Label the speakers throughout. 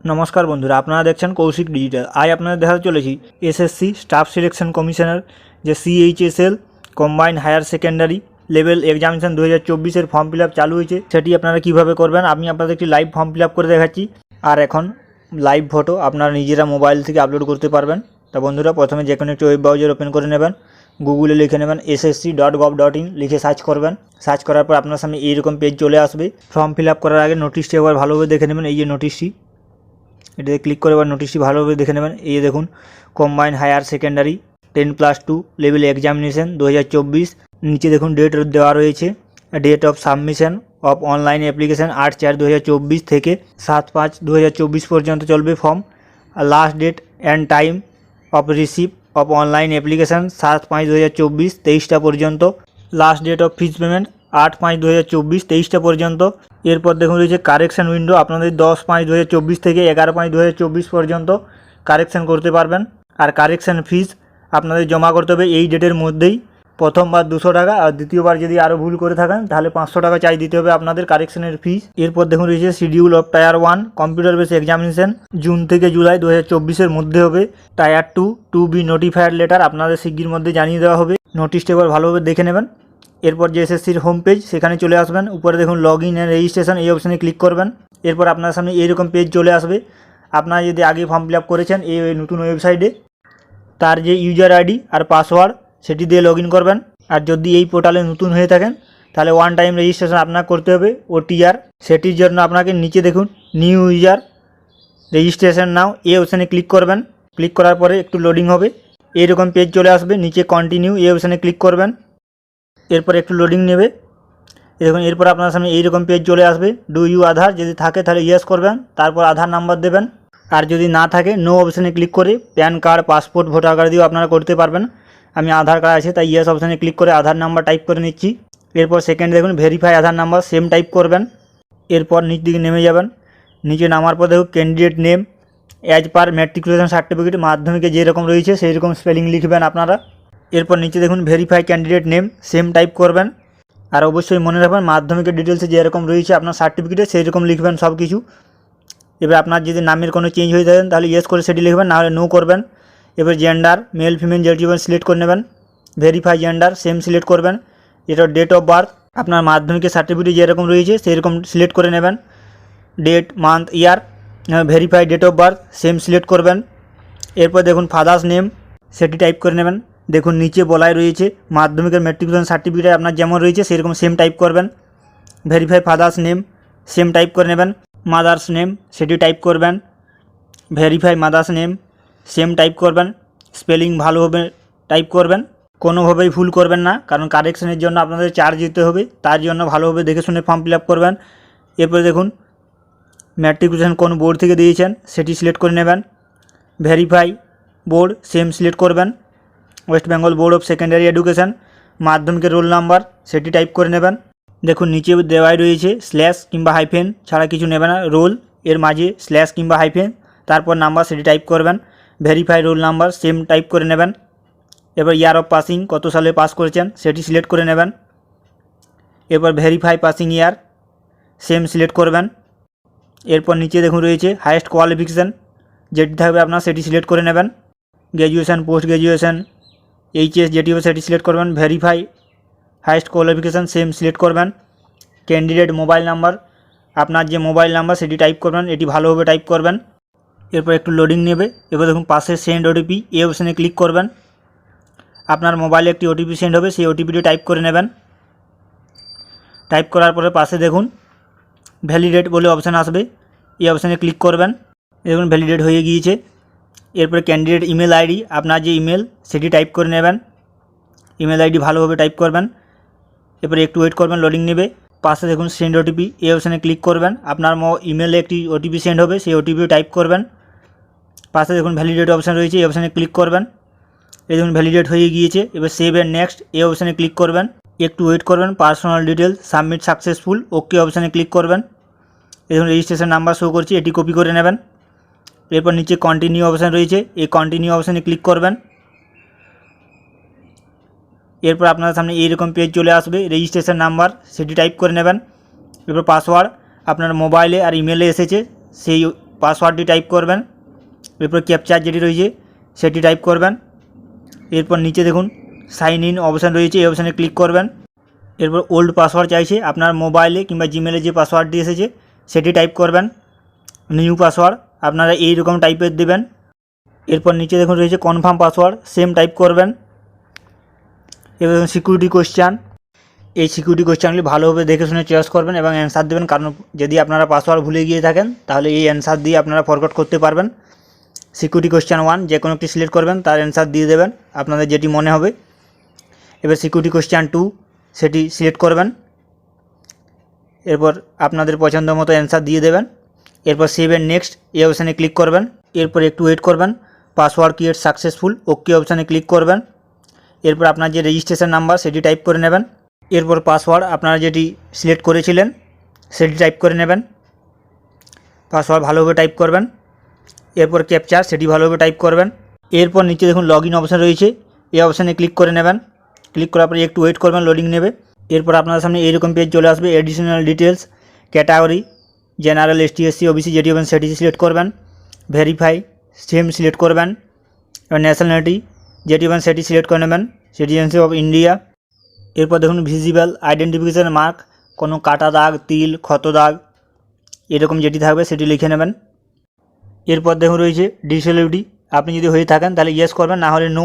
Speaker 1: নমস্কার বন্ধুরা, আপনারা দেখছেন কৌশিক ডিজিটাল। আজ আপনাদের দেখাতে চলেছি এসএসসি স্টাফ সিলেকশন কমিশনের যে CHSL combined higher secondary level examination 2024-এর ফর্ম ফিল আপ চালু হয়েছে। সেটি আপনারা কীভাবে করবেন আমি আপনাদের একটি লাইভ ফর্ম ফিল আপ করে দেখাচ্ছি। আর এখন লাইভ ফটো আপনারা নিজেরা মোবাইল থেকে আপলোড করতে পারবেন। তা বন্ধুরা, প্রথমে যে কোনো একটি ওয়েব ব্রাউজার ওপেন করে নেবেন, গুগলে লিখে নেবেন ssc.gov.in লিখে সার্চ করবেন। সার্চ করার পর আপনার সামনে এইরকম পেজ চলে আসবে। ফর্ম ফিল আপ করার আগে নোটিশটি একবার ভালোভাবে দেখে নেবেন। এই যে নোটিশটি, এটাতে ক্লিক করে এবার নোটিশটি ভালোভাবে দেখে নেবেন। এই যে দেখুন, combined higher secondary 10+2 level examination 2024। নিচে দেখুন ডেট দেওয়া রয়েছে, date of submission of online application 8/4/2024 থেকে 7/5/2024 পর্যন্ত চলবে ফর্ম। আর last date and time of receive of online application 7/5/2024 23টা পর্যন্ত। Last date of fees payment 8/5/2024 23টা পর্যন্ত। এরপর দেখুন রয়েছে কারেকশান উইন্ডো, আপনাদের 10/5/2024 থেকে 11/5/2024 পর্যন্ত কারেকশান করতে পারবেন। আর কারেকশান ফিজ আপনাদের জমা করতে হবে এই ডেটের মধ্যেই। প্রথমবার 200 টাকা, আর দ্বিতীয়বার যদি আরও ভুল করে থাকেন তাহলে 500 টাকা চাই দিতে হবে আপনাদের কারেকশানের ফিজ। এরপর দেখুন রয়েছে schedule of tier 1 computer based examination June থেকে জুলাই 2024-এর মধ্যে হবে। Tier 2 to be notified later আপনাদের শিগগির মধ্যে জানিয়ে দেওয়া হবে। নোটিশটা এবার ভালোভাবে দেখে নেবেন। এরপর যে এসএসসির হোম পেজ সেখানে চলে আসবেন। উপরে দেখুন লগ ইন অ্যান্ড রেজিস্ট্রেশন, এই অপশানে ক্লিক করবেন। এরপর আপনার সামনে এইরকম পেজ চলে আসবে। আপনারা যদি আগে ফর্ম ফিল আপ করেছেন এই নতুন ওয়েবসাইটে, তার যে ইউজার আইডি আর পাসওয়ার্ড সেটি দিয়ে লগ ইন করবেন। আর যদি এই পোর্টালে নতুন হয়ে থাকেন তাহলে ওয়ান টাইম রেজিস্ট্রেশন আপনার করতে হবে ওটিআর। সেটির জন্য আপনাকে নিচে দেখুন নিউ ইউজার রেজিস্ট্রেশন নাও, এই অপশানে ক্লিক করবেন। ক্লিক করার পরে একটু লোডিং হবে, এইরকম পেজ চলে আসবে। নিচে কন্টিনিউ, এই অপশানে ক্লিক করবেন। এরপর একটু লোডিং নেবে। দেখুন এরপর আপনার সামনে এইরকম পেজ চলে আসবে। ডু ইউ আধার, যদি থাকে তাহলে ইয়েস করবেন, তারপর আধার নাম্বার দেবেন। আর যদি না থাকে নো অপশানে ক্লিক করে pan card, passport, voter card দিয়েও আপনারা করতে পারবেন। আমি আধার কার্ড আছে তাই ইয়েস অপশানে ক্লিক করে আধার নাম্বার টাইপ করে নিচ্ছি। এরপর সেকেন্ড দেখুন ভেরিফাই আধার নাম্বার, সেম টাইপ করবেন। এরপর নিচ দিকে নেমে যাবেন। নিচে নামার পর দেখুন candidate name as per matriculation certificate, মাধ্যমিকে যেরকম রয়েছে সেই রকম স্পেলিং লিখবেন আপনারা। এরপর নিচে দেখুন verify candidate name, same type করবেন। আর অবশ্যই মনে রাখবেন মাধ্যমিকের ডিটেলসে যেরকম রয়েছে আপনার সার্টিফিকেটে সেই রকম লিখবেন সব কিছু। এবার আপনার যদি নামের কোনো চেঞ্জ হয়ে থাকেন তাহলে ইয়েস করে সেটি লিখবেন, নাহলে নো করবেন। এবার জেন্ডার মেল ফিমেল যেটি সিলেক্ট করে নেবেন। ভেরিফাই জেন্ডার সেম সিলেক্ট করবেন। এটা ডেট অফ বার্থ আপনার মাধ্যমিকের সার্টিফিকেটে যেরকম রয়েছে সেই রকম সিলেক্ট করে নেবেন। Date, month, year, verify date of birth same select করবেন। এরপর দেখুন ফাদার্স নেম সেটি টাইপ করে নেবেন। দেখুন নিচে বলাই রয়েছে মাধ্যমিকের ম্যাট্রিকুলেশন সার্টিফিকেটে আপনার যেমন রয়েছে সেরকম সেম টাইপ করবেন। Verify father's name same type করে নেবেন। মাদার্স নেম সেটি টাইপ করবেন। Verify mother's name same type করবেন। স্পেলিং ভালোভাবে টাইপ করবেন, কোনোভাবেই ভুল করবেন না, কারণ কারেকশনের জন্য আপনাদের চার্জ দিতে হবে। তার জন্য ভালোভাবে দেখে শুনে ফর্ম ফিল আপ করবেন। এরপরে দেখুন ম্যাট্রিকুলেশন কোন বোর্ড থেকে দিয়েছেন সেটি সিলেক্ট করে নেবেন। ভেরিফাই বোর্ড সেম সিলেক্ট করবেন। West Bengal board of secondary education. মাধ্যমিকের রোল নাম্বার সেটি টাইপ করে নেবেন। দেখুন নিচে দেওয়াই রয়েছে স্ল্যাশ কিংবা হাইফেন ছাড়া কিছু নেবে না। রোল এর মাঝে স্ল্যাশ কিংবা হাইফেন, তারপর নাম্বার সেটি টাইপ করবেন। Verify roll number same type করে নেবেন। এবার ইয়ার অফ পাসিং কত সালে পাস করেছেন সেটি সিলেক্ট করে নেবেন। এরপর ভেরিফাই পাসিং ইয়ার সেম সিলেক্ট করবেন। এরপর নিচে দেখুন রয়েছে হাইয়েস্ট কোয়ালিফিকেশান, যেটি থাকবে আপনার সেটি সিলেক্ট করে নেবেন। গ্র্যাজুয়েশান, পোস্ট গ্র্যাজুয়েশান, এইচএস যেটি হবে সেটি সিলেক্ট করবেন। Verify highest qualification same select করবেন। ক্যান্ডিডেট মোবাইল নাম্বার, আপনার যে মোবাইল নাম্বার সেটি টাইপ করবেন, এটি ভালোভাবে টাইপ করবেন। এরপর একটু লোডিং নেবে। এরপর দেখুন পাশে সেন্ড ওটিপি, এই অপশানে ক্লিক করবেন। আপনার মোবাইলে একটি ওটিপি সেন্ড হবে, সেই ওটিপিটি টাইপ করে নেবেন। টাইপ করার পরে পাশে দেখুন ভ্যালিডেট বলে অপশান আসবে, এই অপশানে ক্লিক করবেন। দেখুন ভ্যালিডেট হয়ে গিয়েছে। এরপরে ক্যান্ডিডেট ইমেল আইডি, আপনার যে ইমেল সেটি টাইপ করে নেবেন। ইমেল আইডি ভালোভাবে টাইপ করবেন। এরপরে একটু ওয়েট করবেন, লোডিং নেবে। পাশে দেখুন সেন্ড ওটিপি, এই অপশানে ক্লিক করবেন। আপনার ইমেলে একটি ওটিপি সেন্ড হবে, সেই ওটিপিও টাইপ করবেন। পাশে দেখুন ভ্যালিডেট অপশান রয়েছে, এই অপশানে ক্লিক করবেন। এই দেখুন ভ্যালিডেট হয়ে গিয়েছে। এবার সেভ অ্যান্ড নেক্সট এই অপশানে ক্লিক করবেন। একটু ওয়েট করবেন। Personal details submit successful, okay অপশানে ক্লিক করবেন। এই দেখুন রেজিস্ট্রেশন নাম্বার শো করছি, এটি কপি করে নেবেন। এরপর নিচে কন্টিনিউ অপশান রয়েছে, এই কন্টিনিউ অপশানে ক্লিক করবেন। এরপর আপনার সামনে এইরকম পেজ চলে আসবে। রেজিস্ট্রেশন নাম্বার সেটি টাইপ করে নেবেন। এরপর পাসওয়ার্ড আপনার মোবাইলে আর ইমেলে এসেছে সেই পাসওয়ার্ডটি টাইপ করবেন, এরপর ক্যাপচার যেটি রয়েছে সেটি টাইপ করবেন। এরপর নিচে দেখুন সাইন ইন অপশান রয়েছে, এই অপশানে ক্লিক করবেন। এরপর ওল্ড পাসওয়ার্ড চাইছে, আপনার মোবাইলে কিংবা জিমেলে যে পাসওয়ার্ডটি এসেছে সেটি টাইপ করবেন। নিউ পাসওয়ার্ড আপনারা এইরকম টাইপের দেবেন। এরপর নিচে দেখুন রয়েছে কনফার্ম পাসওয়ার্ড, সেম টাইপ করবেন। এবার সিকিউরিটি কোশ্চান, এই সিকিউরিটি কোশ্চানগুলি ভালোভাবে দেখে শুনে চয়েস করবেন এবং অ্যান্সার দেবেন, কারণ যদি আপনারা পাসওয়ার্ড ভুলে গিয়ে থাকেন তাহলে এই অ্যান্সার দিয়ে আপনারা ফরগট করতে পারবেন। সিকিউরিটি কোশ্চান 1 যে কোনো একটি সিলেক্ট করবেন, তার অ্যান্সার দিয়ে দেবেন আপনাদের যেটি মনে হবে। এবার সিকিউরিটি কোশ্চান 2 সেটি সিলেক্ট করবেন, এরপর আপনাদের পছন্দ মতো অ্যান্সার দিয়ে দেবেন। এরপর সেভ এন্ড নেক্সট এই অপশানে ক্লিক করবেন। এরপর একটু ওয়েট করবেন, পাসওয়ার্ড ক্রিয়েট সাকসেসফুল ওকে অপশানে ক্লিক করবেন। এরপর আপনার যে রেজিস্ট্রেশন নাম্বার সেটি টাইপ করে নেবেন। এরপর পাসওয়ার্ড আপনারা যেটি সিলেক্ট করেছিলেন সেটি টাইপ করে নেবেন, পাসওয়ার্ড ভালোভাবে টাইপ করবেন। এরপর ক্যাপচার সেটি ভালোভাবে টাইপ করবেন। এরপর নিচে দেখুন লগ ইন অপশান রয়েছে, এই অপশানে ক্লিক করে নেবেন। ক্লিক করার পরে একটু ওয়েট করবেন, লোডিং নেবে। এরপর আপনার সামনে এইরকম পেজ চলে আসবে, additional details, category general, ST, SC, OBC যেটি হবেন সেটি সিলেক্ট করবেন। ভেরিফাই সেম সিলেক্ট করবেন। এবার ন্যাশনালিটি যেটি হবেন সেটি সিলেক্ট করে নেবেন, সিটিজেনশিপ অফ ইন্ডিয়া। এরপর দেখুন ভিজিবল আইডেন্টিফিকেশান মার্ক, কোনো কাটা দাগ, তিল, ক্ষত দাগ এরকম যেটি থাকবে সেটি লিখে নেবেন। এরপর দেখুন রয়েছে ডিসেবিলিটি, আপনি যদি হয়ে থাকেন তাহলে ইয়েস করবেন, না হলে নো,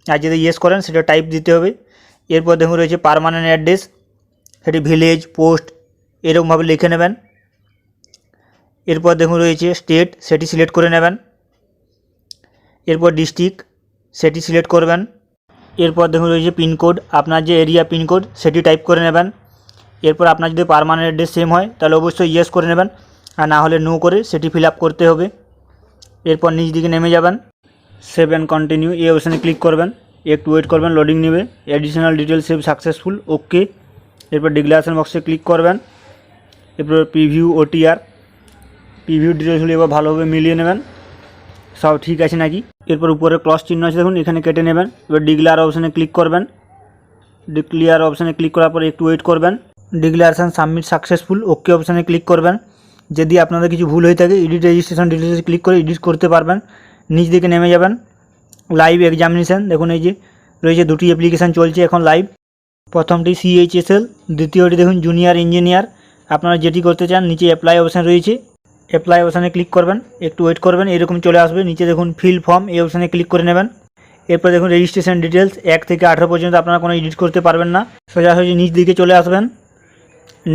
Speaker 1: আর যদি ইয়েস করেন সেটা টাইপ দিতে হবে। এরপর দেখুন রয়েছে পার্মানেন্ট অ্যাড্রেস, সেটি ভিলেজ, পোস্ট এরকমভাবে লিখে নেবেন। এরপর দেখুন রয়েছে স্টেট, সেটি সিলেক্ট করে নেবেন। এরপর ডিস্ট্রিক্ট সেটি সিলেক্ট করবেন। এরপর দেখুন রয়েছে পিনকোড, আপনার যে এরিয়া পিনকোড সেটি টাইপ করে নেবেন। এরপর আপনার যদি পার্মানেন্ট অ্যাড্রেস সেম হয় তাহলে অবশ্যই ইয়েস করে নেবেন, আর না হলে নো করে সেটি ফিল আপ করতে হবে। এরপর নিচ দিকে নেমে যাবেন, সেভ অ্যান্ড কন্টিনিউ এই অপশানে ক্লিক করবেন। একটু ওয়েট করবেন, লোডিং নেবে। এডিশনাল ডিটেলস সেভ সাকসেসফুল ওকে। এরপর ডিক্লারেশন বক্সে ক্লিক করবেন। এরপর প্রিভিউ ওটিআর, প্রিভিউ ডিটেলসগুলি এবার ভালোভাবে মিলিয়ে নেবেন সব ঠিক আছে নাকি। এরপর উপরে ক্রস চিহ্ন আছে দেখুন, এখানে কেটে নেবেন। এবার ডিক্লেয়ার অপশানে ক্লিক করবেন। ডিক্লেয়ার অপশানে ক্লিক করার পর একটু ওয়েট করবেন। ডিক্লারেশন সাবমিট সাকসেসফুল ওকে অপশানে ক্লিক করবেন। যদি আপনাদের কিছু ভুল হয়ে থাকে এডিট রেজিস্ট্রেশন ডিটেলসে ক্লিক করে এডিট করতে পারবেন। নিচ দিকে নেমে যাবেন, লাইভ এক্সামিনেশান দেখুন এই যে রয়েছে, দুটি অ্যাপ্লিকেশান চলছে এখন লাইভ। প্রথমটি CHSL, দ্বিতীয়টি দেখুন জুনিয়র ইঞ্জিনিয়ার। আপনারা যেটি করতে চান নিচে অ্যাপ্লাই অপশান রয়েছে, অ্যাপ্লাই অপশানে ক্লিক করবেন। একটু ওয়েট করবেন, এরকম চলে আসবে। নিচে দেখুন ফিল ফর্ম এই অপশানে ক্লিক করে নেবেন। এরপর দেখুন রেজিস্ট্রেশন ডিটেলস 1 থেকে 18 পর্যন্ত আপনারা কোনো এডিট করতে পারবেন না, সোজাসুজি নিচ দিকে চলে আসবেন।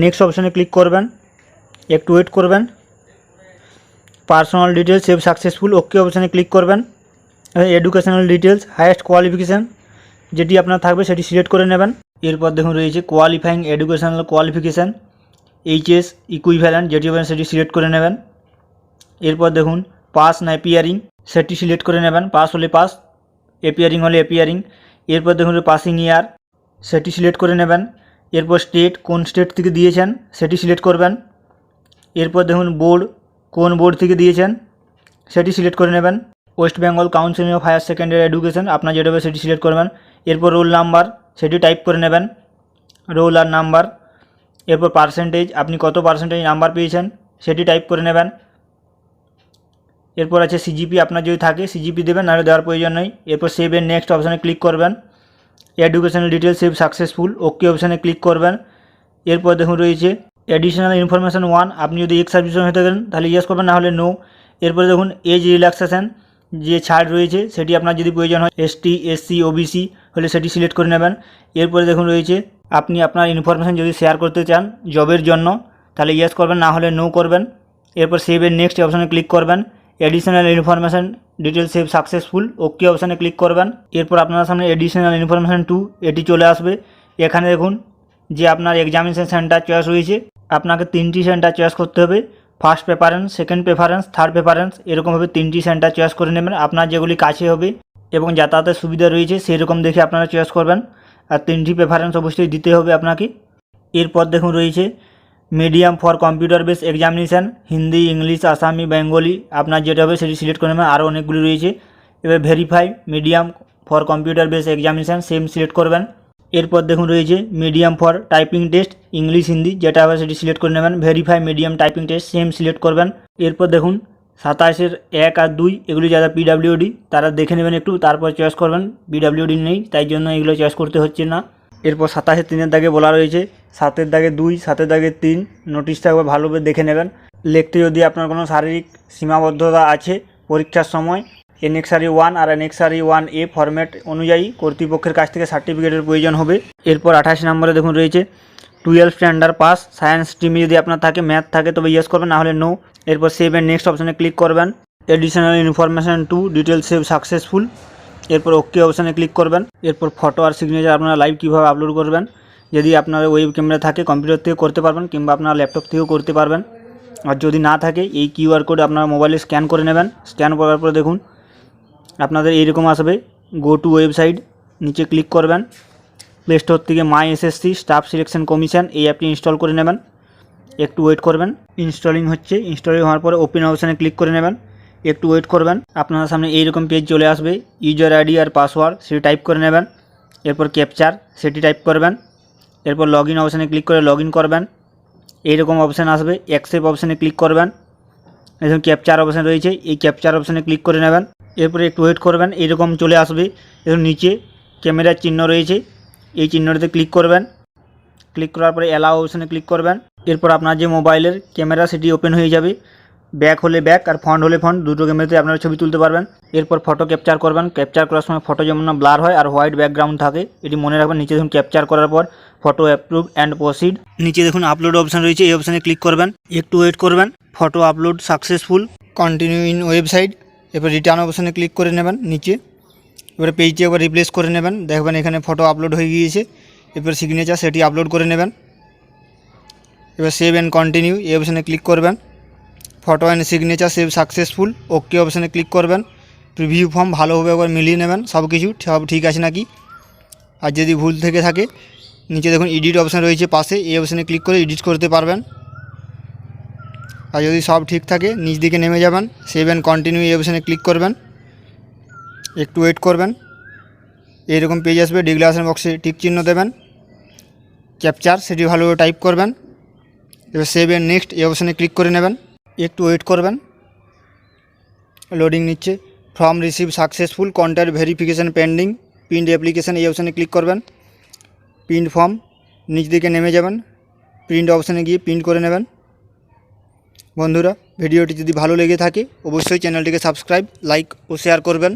Speaker 1: নেক্সট অপশানে ক্লিক করবেন, একটু ওয়েট করবেন। Personal details save successful okay অপশানে ক্লিক করবেন। এডুকেশনাল ডিটেলস হাইয়েস্ট কোয়ালিফিকেশান যেটি আপনার থাকবে সেটি সিলেক্ট করে নেবেন। এরপর দেখুন রয়েছে qualifying educational qualification HS equivalent যেটি হবেন সেটি সিলেক্ট করে নেবেন। এরপর দেখুন পাস না অ্যাপিয়ারিং সেটি সিলেক্ট করে নেবেন, পাস হলে পাস, অ্যাপিয়ারিং হলে অ্যাপিয়ারিং। এরপর দেখুন পাসিং ইয়ার সেটি সিলেক্ট করে নেবেন। এরপর স্টেট, কোন স্টেট থেকে দিয়েছেন সেটি সিলেক্ট করবেন। এরপর দেখুন বোর্ড, কোন বোর্ড থেকে দিয়েছেন সেটি সিলেক্ট করে নেবেন। West Bengal council of higher secondary education আপনার যেটা হবে সেটি সিলেক্ট করবেন। এরপর রোল নাম্বার সেটি টাইপ করে নেবেন, রোল আর নাম্বার। এরপর পার্সেন্টেজ, আপনি কত পার্সেন্টেজ নাম্বার পেয়েছেন সেটি টাইপ করে নেবেন। এরপর আছে CGP, আপনার যদি থাকে CGP দেবেন, নাহলে দেওয়ার প্রয়োজন নেই। এরপর সেভ এন্ড নেক্সট অপশানে ক্লিক করবেন। Educational details save successful okay অপশানে ক্লিক করবেন। এরপর দেখুন রয়েছে অ্যাডিশনাল ইনফরমেশান 1, আপনি যদি এক্স সার্ভিসম্যান হয়ে থাকেন তাহলে ইয়েস করবেন, না হলে নো। এরপরে দেখুন এজ রিল্যাক্সেশন যে ছাড় রয়েছে সেটি আপনার যদি প্রয়োজন হয় ST, SC, OBC হলে সেটি সিলেক্ট করে নেবেন। এরপরে দেখুন রয়েছে আপনি আপনার ইনফরমেশান যদি শেয়ার করতে চান জবের জন্য তাহলে ইয়েস করবেন, না হলে নো করবেন। এরপর সেভ এন্ড নেক্সট অপশানে ক্লিক করবেন। Additional information details save successful okay অপশানে ক্লিক করবেন। এরপর আপনার সামনে এডিশনাল ইনফরমেশান 2 এটি চলে আসবে। এখানে দেখুন যে আপনার এক্সামিনেশন সেন্টার চয়েস রয়েছে, আপনাকে 3টি সেন্টার চয়েস করতে হবে। First preference, second preference, third preference এরকমভাবে 3টি সেন্টার চয়েস করে নেবেন। আপনার যেগুলি কাছে হবে এবং যাতায়াতের সুবিধা রয়েছে সেই রকম দেখে আপনারা চয়েস করবেন, আর 3টি প্রেফারেন্স অবশ্যই দিতে হবে আপনাকে। এরপর দেখুন রয়েছে medium for computer base examination, Hindi, English, আসামি, বেঙ্গলি আপনার যেটা হবে সেটি সিলেক্ট করে নেবেন, আরও অনেকগুলি রয়েছে। এবার verify medium for computer base examination same select করবেন। এরপর দেখুন রয়েছে medium for typing test English Hindi, যেটা হবে সেটি সিলেক্ট করে নেবেন। Verify medium typing test same select করবেন। এরপর দেখুন 27-এর 1 আর 2 এগুলি যারা পিডাব্লিউডি তারা দেখে নেবেন একটু, তারপর চয়েস করবেন। পিডাব্লিউডি নেই তাই জন্য এগুলো চয়েস করতে হচ্ছে না। এরপর 27-এর 3-এর দাগে বলা রয়েছে 7-এর দাগে 2, 7-এর দাগে 3 নোটিশটা একবার ভালোভাবে দেখে নেবেন। লিখতে যদি আপনার কোনো শারীরিক সীমাবদ্ধতা আছে পরীক্ষার সময় এনএক্সারি 1 আর এনএক্সারি 1A ফরম্যাট অনুযায়ী কর্তৃপক্ষের কাছ থেকে সার্টিফিকেটের প্রয়োজন হবে। এরপর 28 নম্বরে দেখুন রয়েছে 12 স্ট্যান্ডার্ড পাস সায়েন্স স্ট্রিমে যদি আপনার থাকে, ম্যাথ থাকে তবে ইয়েস করবেন, না হলে নো। এরপর সেভ এন্ড নেক্সট অপশানে ক্লিক করবেন। Additional information to detail save successful, এরপর ওকে অপশানে ক্লিক করবেন। এরপর ফটো আর সিগনেচার আপনারা লাইভ কীভাবে আপলোড করবেন, যদি আপনার ওয়েব ক্যামেরা থাকে কম্পিউটার থেকে করতে পারবেন কিংবা আপনার ল্যাপটপ থেকেও করতে পারবেন। আর যদি না থাকে এই কিউআর কোড আপনার মোবাইলে স্ক্যান করে নেবেন। স্ক্যান করার পরে দেখুন আপনাদের এইরকম আসবে, গো টু ওয়েবসাইট, নিচে ক্লিক করবেন। প্লে স্টোর থেকে মাই এসএসসি স্টাফ সিলেকশন কমিশন এই অ্যাপটি ইনস্টল করে নেবেন। একটু ওয়েট করবেন, ইনস্টলিং হচ্ছে। ইনস্টলিং হওয়ার পরে ওপেন অপশানে ক্লিক করে নেবেন। একটু ওয়েট করবেন, আপনার সামনে এইরকম পেজ চলে আসবে। ইউজার আইডি আর পাসওয়ার্ড সেটি টাইপ করে নেবেন। এরপর ক্যাপচার সেটি টাইপ করবেন। এরপর লগ ইন অপশানে ক্লিক করে লগ ইন করবেন। এইরকম অপশান আসবে, অ্যাকসেপ্ট অপশানে ক্লিক করবেন। এরকম ক্যাপচার অপশান রয়েছে, এই ক্যাপচার অপশানে ক্লিক করে নেবেন। এরপরে একটু ওয়েট করবেন, এইরকম চলে আসবে। এর নিচে ক্যামেরার চিহ্ন রয়েছে, এই চিহ্নটিতে ক্লিক করবেন। ক্লিক করার পরে অ্যালাউ অপশানে ক্লিক করবেন। এরপর আপনার যে মোবাইলের ক্যামেরা সেটি ওপেন হয়ে যাবে। ব্যাক হলে ব্যাক আর ফ্রন্ট হলে ফ্রন্ট, দুটো ক্যামেরাতে আপনারা ছবি তুলতে পারবেন। এরপর ফটো ক্যাপচার করবেন। ক্যাপচার করার সময় ফটো যেমন না ব্লার হয় আর হোয়াইট ব্যাকগ্রাউন্ড থাকে, এটি মনে রাখবেন। নিচে দেখুন ক্যাপচার করার পর ফটো অ্যাপ্রুভ অ্যান্ড প্রসিড, নিচে দেখুন আপলোড অপশান রয়েছে, এই অপশানে ক্লিক করবেন। একটু ওয়েট করবেন। Photo upload successful, continue in website. এরপর রিটার্ন অপশানে ক্লিক করে নেবেন নিচে। এবারে পেজটি একবার রিপ্লেস করে নেবেন, দেখবেন এখানে ফটো আপলোড হয়ে গিয়েছে। এরপর সিগনেচার সেটি আপলোড করে নেবেন। এবার সেভ অ্যান্ড কন্টিনিউ এই অপশানে ক্লিক করবেন। Photo and signature save successful, okay অপশানে ক্লিক করবেন। প্রিভিউ ফর্ম ভালোভাবে একবার মিলিয়ে নেবেন সব কিছু সব ঠিক আছে নাকি। আর যদি ভুল থেকে থাকে নিচে দেখুন এডিট অপশান রয়েছে পাশে, এই অপশানে ক্লিক করে এডিট করতে পারবেন। আর যদি সব ঠিক থাকে নিচ দিকে নেমে যাবেন, সেভ অ্যান্ড কন্টিনিউ এই অপশানে ক্লিক করবেন। একটু ওয়েট করবেন, এইরকম পেজ আসবে। ডিক্লারেশন বক্সে টিক চিহ্ন দেবেন। ক্যাপচার সেটি ভালোভাবে টাইপ করবেন। এবার সেভ অ্যান্ড নেক্সট এই অপশানে ক্লিক করে নেবেন। একটু ওয়েট করবেন, লোডিং নিচ্ছে। Form receive successful, contact verification pending, print application এই অপশানে ক্লিক করবেন। প্রিন্ট ফর্ম নিচ দিকে নেমে যাবেন, প্রিন্ট অপশানে গিয়ে প্রিন্ট করে নেবেন। বন্ধুরা ভিডিওটি যদি ভালো লেগে থাকে অবশ্যই চ্যানেলটিকে সাবস্ক্রাইব, লাইক ও শেয়ার করবেন।